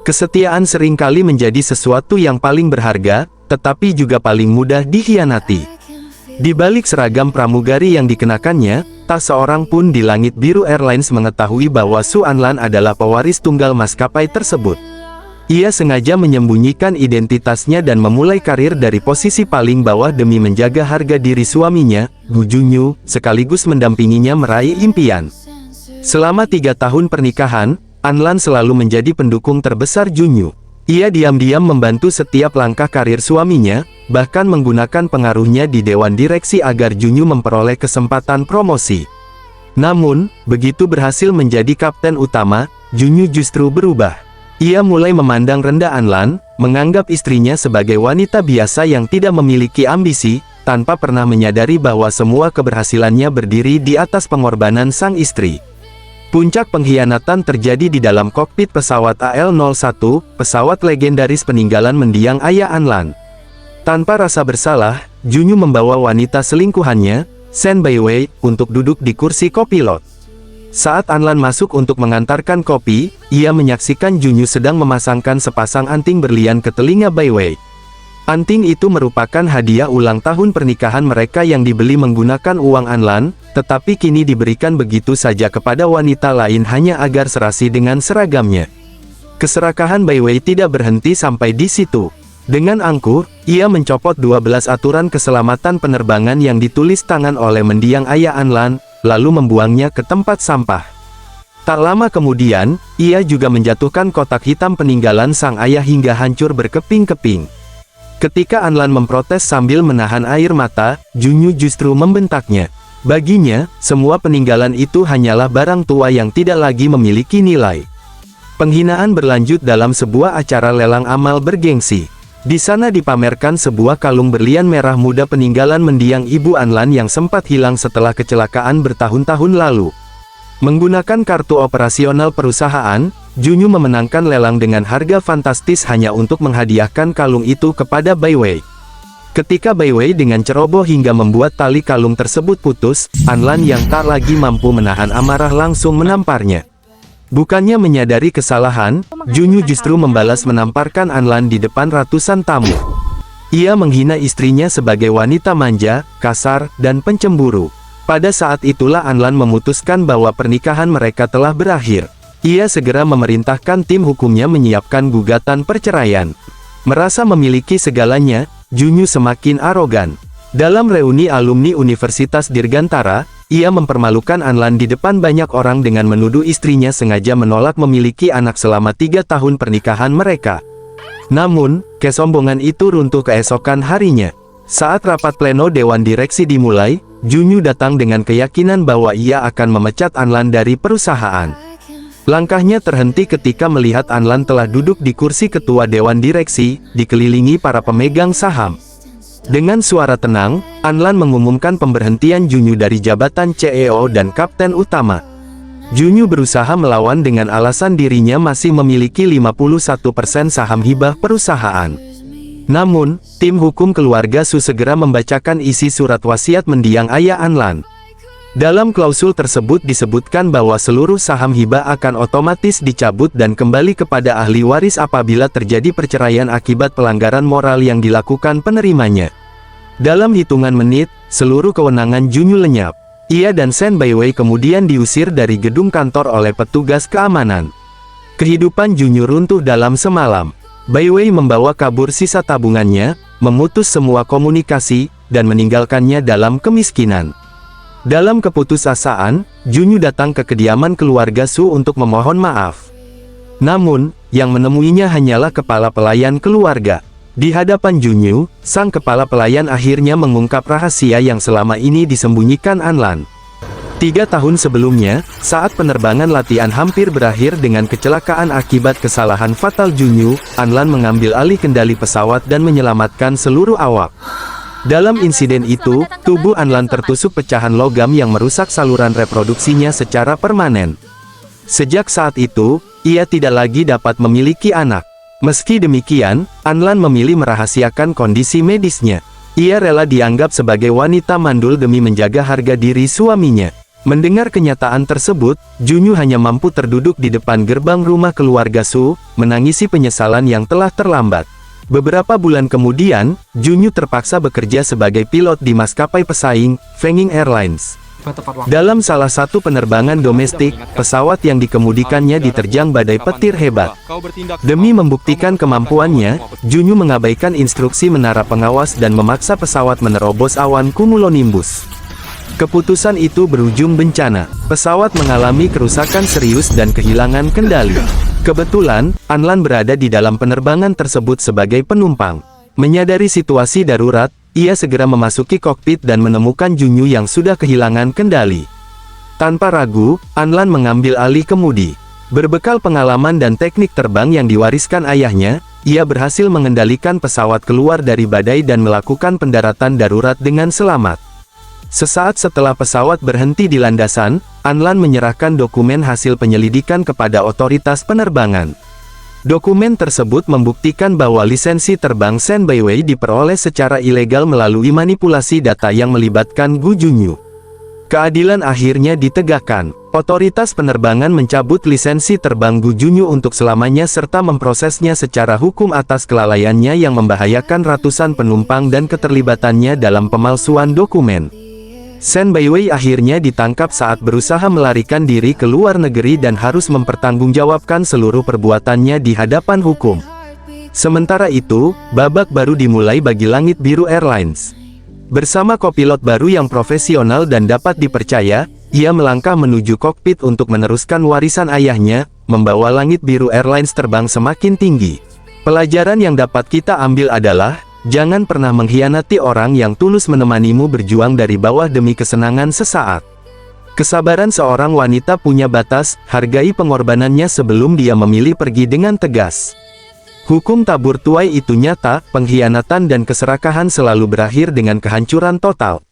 Kesetiaan seringkali menjadi sesuatu yang paling berharga, tetapi juga paling mudah dikhianati. Di balik seragam pramugari yang dikenakannya, tak seorang pun di Langit Biru Airlines mengetahui bahwa Su Anlan adalah pewaris tunggal maskapai tersebut. Ia sengaja menyembunyikan identitasnya dan memulai karir dari posisi paling bawah demi menjaga harga diri suaminya, Gu Junyu, sekaligus mendampinginya meraih impian. Selama 3 tahun pernikahan, Anlan selalu menjadi pendukung terbesar Junyu. Ia diam-diam membantu setiap langkah karir suaminya, bahkan menggunakan pengaruhnya di Dewan Direksi agar Junyu memperoleh kesempatan promosi. Namun, begitu berhasil menjadi kapten utama, Junyu justru berubah. Ia mulai memandang rendah Anlan, menganggap istrinya sebagai wanita biasa yang tidak memiliki ambisi, tanpa pernah menyadari bahwa semua keberhasilannya berdiri di atas pengorbanan sang istri. Puncak pengkhianatan terjadi di dalam kokpit pesawat AL-01, pesawat legendaris peninggalan mendiang ayah Anlan. Tanpa rasa bersalah, Junyu membawa wanita selingkuhannya, Shen Baiwei, untuk duduk di kursi kopilot. Saat Anlan masuk untuk mengantarkan kopi, ia menyaksikan Junyu sedang memasangkan sepasang anting berlian ke telinga Baiwei. Anting itu merupakan hadiah ulang tahun pernikahan mereka yang dibeli menggunakan uang Anlan, tetapi kini diberikan begitu saja kepada wanita lain hanya agar serasi dengan seragamnya. Keserakahan Baiwei tidak berhenti sampai di situ. Dengan angkuh, ia mencopot 12 aturan keselamatan penerbangan yang ditulis tangan oleh mendiang ayah Anlan, lalu membuangnya ke tempat sampah. Tak lama kemudian, ia juga menjatuhkan kotak hitam peninggalan sang ayah hingga hancur berkeping-keping. Ketika Anlan memprotes sambil menahan air mata, Junyu justru membentaknya. Baginya, semua peninggalan itu hanyalah barang tua yang tidak lagi memiliki nilai. Penghinaan berlanjut dalam sebuah acara lelang amal bergengsi. Di sana dipamerkan sebuah kalung berlian merah muda peninggalan mendiang ibu Anlan yang sempat hilang setelah kecelakaan bertahun-tahun lalu. Menggunakan kartu operasional perusahaan, Junyu memenangkan lelang dengan harga fantastis hanya untuk menghadiahkan kalung itu kepada Baiwei. Ketika Baiwei dengan ceroboh hingga membuat tali kalung tersebut putus, Anlan yang tak lagi mampu menahan amarah langsung menamparnya. Bukannya menyadari kesalahan, Junyu justru membalas menamparkan Anlan di depan ratusan tamu. Ia menghina istrinya sebagai wanita manja, kasar, dan pencemburu. Pada saat itulah Anlan memutuskan bahwa pernikahan mereka telah berakhir. Ia segera memerintahkan tim hukumnya menyiapkan gugatan perceraian. Merasa memiliki segalanya, Junyu semakin arogan. Dalam reuni alumni Universitas Dirgantara, ia mempermalukan Anlan di depan banyak orang dengan menuduh istrinya sengaja menolak memiliki anak selama 3 tahun pernikahan mereka. Namun, kesombongan itu runtuh keesokan harinya. Saat rapat pleno Dewan Direksi dimulai, Junyu datang dengan keyakinan bahwa ia akan memecat Anlan dari perusahaan. Langkahnya terhenti ketika melihat Anlan telah duduk di kursi ketua Dewan Direksi, dikelilingi para pemegang saham. Dengan suara tenang, Anlan mengumumkan pemberhentian Junyu dari jabatan CEO dan kapten utama. Junyu berusaha melawan dengan alasan dirinya masih memiliki 51% saham hibah perusahaan. Namun, tim hukum keluarga Su segera membacakan isi surat wasiat mendiang ayah Anlan. Dalam klausul tersebut disebutkan bahwa seluruh saham hibah akan otomatis dicabut dan kembali kepada ahli waris apabila terjadi perceraian akibat pelanggaran moral yang dilakukan penerimanya. Dalam hitungan menit, seluruh kewenangan Junyu lenyap. Ia dan Shen Baiwei kemudian diusir dari gedung kantor oleh petugas keamanan. Kehidupan Junyu runtuh dalam semalam. Baiwei membawa kabur sisa tabungannya, memutus semua komunikasi, dan meninggalkannya dalam kemiskinan. Dalam keputusasaan, Junyu datang ke kediaman keluarga Su untuk memohon maaf. Namun, yang menemuinya hanyalah kepala pelayan keluarga. Di hadapan Junyu, sang kepala pelayan akhirnya mengungkap rahasia yang selama ini disembunyikan Anlan. 3 tahun sebelumnya, saat penerbangan latihan hampir berakhir dengan kecelakaan akibat kesalahan fatal Junyu, Anlan mengambil alih kendali pesawat dan menyelamatkan seluruh awak. Dalam insiden itu, tubuh Anlan tertusuk pecahan logam yang merusak saluran reproduksinya secara permanen. Sejak saat itu, ia tidak lagi dapat memiliki anak. Meski demikian, Anlan memilih merahasiakan kondisi medisnya. Ia rela dianggap sebagai wanita mandul demi menjaga harga diri suaminya. Mendengar kenyataan tersebut, Junyu hanya mampu terduduk di depan gerbang rumah keluarga Su, menangisi penyesalan yang telah terlambat. Beberapa bulan kemudian, Junyu terpaksa bekerja sebagai pilot di maskapai pesaing, Fenging Airlines. Dalam salah satu penerbangan domestik, pesawat yang dikemudikannya diterjang badai petir hebat. Demi membuktikan kemampuannya, Junyu mengabaikan instruksi menara pengawas dan memaksa pesawat menerobos awan cumulonimbus. Keputusan itu berujung bencana. Pesawat mengalami kerusakan serius dan kehilangan kendali. Kebetulan, Anlan berada di dalam penerbangan tersebut sebagai penumpang. Menyadari situasi darurat, ia segera memasuki kokpit dan menemukan Junyu yang sudah kehilangan kendali. Tanpa ragu, Anlan mengambil alih kemudi. Berbekal pengalaman dan teknik terbang yang diwariskan ayahnya, ia berhasil mengendalikan pesawat keluar dari badai dan melakukan pendaratan darurat dengan selamat. Sesaat setelah pesawat berhenti di landasan, Anlan menyerahkan dokumen hasil penyelidikan kepada otoritas penerbangan. Dokumen tersebut membuktikan bahwa lisensi terbang Shen Baiwei diperoleh secara ilegal melalui manipulasi data yang melibatkan Gu Junyu. Keadilan akhirnya ditegakkan. Otoritas penerbangan mencabut lisensi terbang Gu Junyu untuk selamanya serta memprosesnya secara hukum atas kelalaiannya yang membahayakan ratusan penumpang dan keterlibatannya dalam pemalsuan dokumen. Shen Baiwei akhirnya ditangkap saat berusaha melarikan diri ke luar negeri dan harus mempertanggungjawabkan seluruh perbuatannya di hadapan hukum. Sementara itu, babak baru dimulai bagi Langit Biru Airlines. Bersama kopilot baru yang profesional dan dapat dipercaya, ia melangkah menuju kokpit untuk meneruskan warisan ayahnya, membawa Langit Biru Airlines terbang semakin tinggi. Pelajaran yang dapat kita ambil adalah, jangan pernah mengkhianati orang yang tulus menemanimu berjuang dari bawah demi kesenangan sesaat. Kesabaran seorang wanita punya batas, hargai pengorbanannya sebelum dia memilih pergi dengan tegas. Hukum tabur tuai itu nyata, pengkhianatan dan keserakahan selalu berakhir dengan kehancuran total.